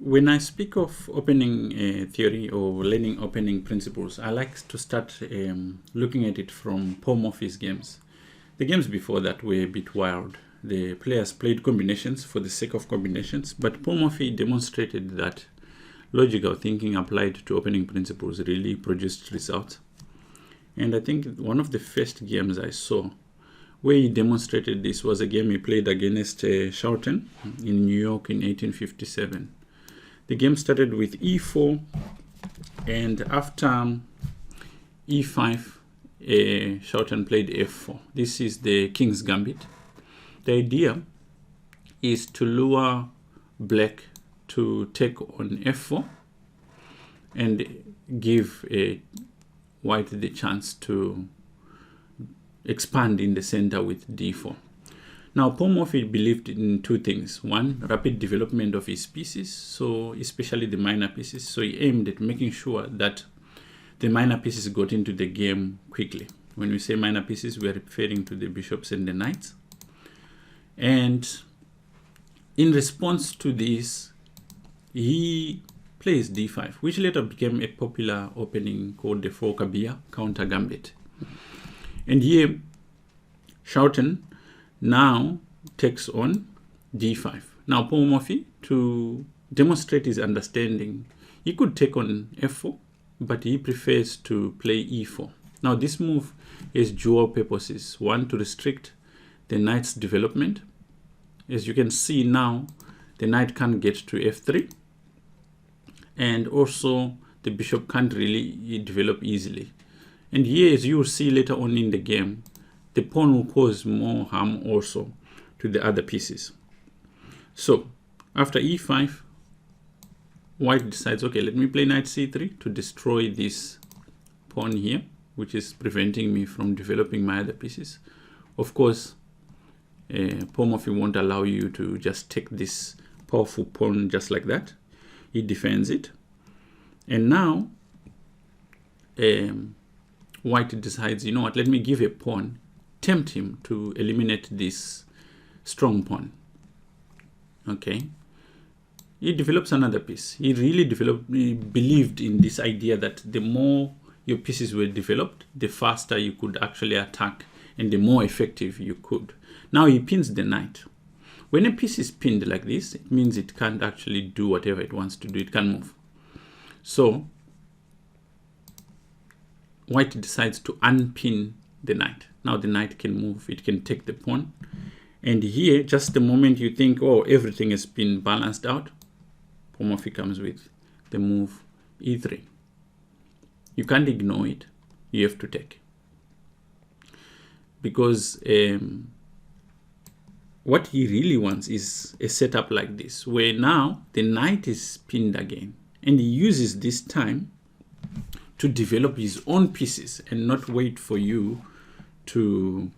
When I speak of opening theory or learning opening principles, I like to start looking at it from Paul Morphy's games. The games before that were a bit wild. The players played combinations for the sake of combinations, but Paul Morphy demonstrated that logical thinking applied to opening principles really produced results. And I think one of the first games I saw where he demonstrated this was a game he played against Schulten in New York in 1857. The game started with e4, and after e5, Schulten played f4. This is the king's gambit. The idea is to lure black to take on f4 and give white the chance to expand in the center with d4. Now, Paul Morphy believed in two things. One, rapid development of his pieces, so especially the minor pieces. So he aimed at making sure that the minor pieces got into the game quickly. When we say minor pieces, we are referring to the bishops and the knights. And in response to this, he plays d5, which later became a popular opening called the Four-Kabia counter gambit. And here, Schulten now takes on d5. Now, Paul Morphy, to demonstrate his understanding, he could take on f4, but he prefers to play e4. Now, this move has dual purposes. One, to restrict the knight's development. As you can see now, the knight can't get to f3, and also the bishop can't really develop easily. And here, as you will see later on in the game, the pawn will cause more harm also to the other pieces. So after e5, white decides, okay, let me play knight c3 to destroy this pawn here, which is preventing me from developing my other pieces. Of course, Paul Morphy won't allow you to just take this powerful pawn just like that. He defends it. And now, white decides, you know what, let me give a pawn, tempt him to eliminate this strong pawn. Okay. He develops another piece. He believed in this idea that the more your pieces were developed, the faster you could actually attack and the more effective you could. Now he pins the knight. When a piece is pinned like this, it means it can't actually do whatever it wants to do. It can't move. So white decides to unpin the knight. Now the knight can move. It can take the pawn. And here, just the moment you think, oh, everything has been balanced out, Paul Morphy comes with the move e3. You can't ignore it. You have to take. Because what he really wants is a setup like this, where now the knight is pinned again. And he uses this time to develop his own pieces and not wait for you to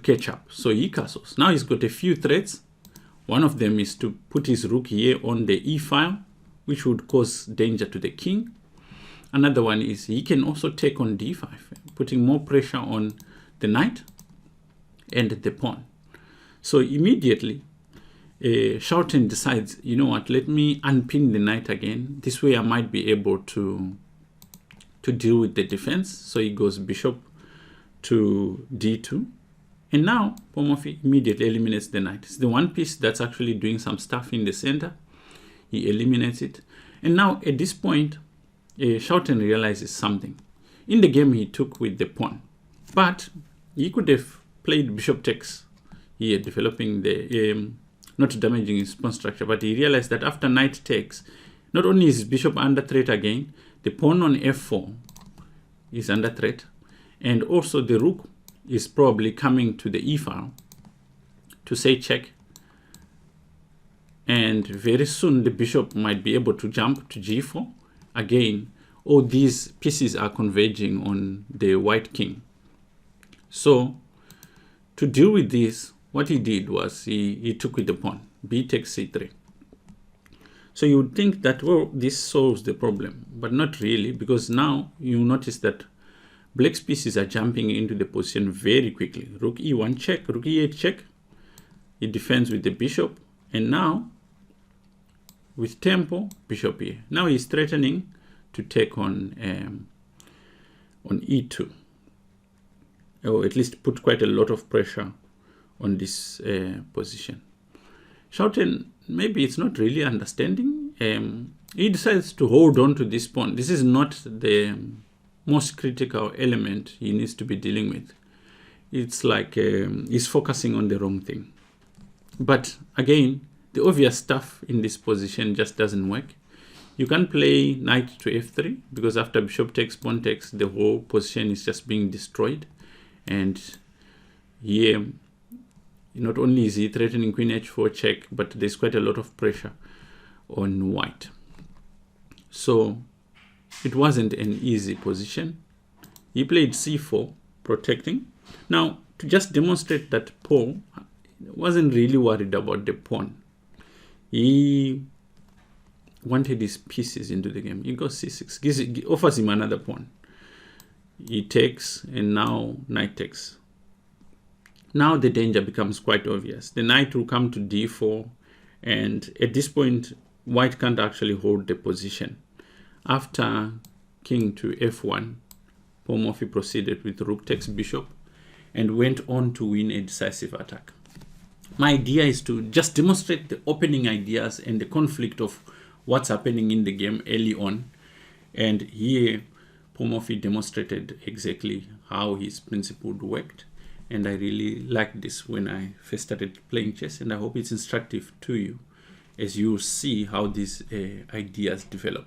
catch up. So he castles. Now he's got a few threats. One of them is to put his rook here on the e file, which would cause danger to the king. Another one is he can also take on d5, putting more pressure on the knight and the pawn. So immediately, Schulten decides, you know what, let me unpin the knight again. This way I might be able to deal with the defense. So he goes bishop to d2. And now Paul Morphy immediately eliminates the knight. It's the one piece that's actually doing some stuff in the center. He eliminates it. And now at this point, Schulten realizes something. In the game he took with the pawn, but he could have played bishop takes here, developing the not damaging his pawn structure, but he realized that after knight takes, not only is his bishop under threat again, the pawn on f4 is under threat, and also the rook is probably coming to the e file to say check, and very soon the bishop might be able to jump to g4. Again, all these pieces are converging on the white king. So to deal with this, what he did was he took with the pawn, b takes c3. So you would think that, well, this solves the problem, but not really, because now you notice that black's pieces are jumping into the position very quickly. Rook e1 check, rook e8 check. He defends with the bishop, and now with tempo, bishop here. Now he's threatening to take on e2, or at least put quite a lot of pressure on this position. Schulten, maybe it's not really understanding. He decides to hold on to this pawn. This is not the most critical element he needs to be dealing with. It's like he's focusing on the wrong thing. But again, the obvious stuff in this position just doesn't work. You can't play knight to f3 because after bishop takes, pawn takes, the whole position is just being destroyed. And here, not only is he threatening queen h4 check, but there's quite a lot of pressure on white. So it wasn't an easy position. He played c4, protecting. Now, to just demonstrate that Paul wasn't really worried about the pawn. He wanted his pieces into the game. He goes c6, offers him another pawn. He takes, and now knight takes. Now the danger becomes quite obvious. The knight will come to d4, and at this point, white can't actually hold the position. After king to f1, Paul Morphy proceeded with rook takes bishop and went on to win a decisive attack. My idea is to just demonstrate the opening ideas and the conflict of what's happening in the game early on. And here, Paul Morphy demonstrated exactly how his principle worked. And I really liked this when I first started playing chess, and I hope it's instructive to you as you see how these ideas develop.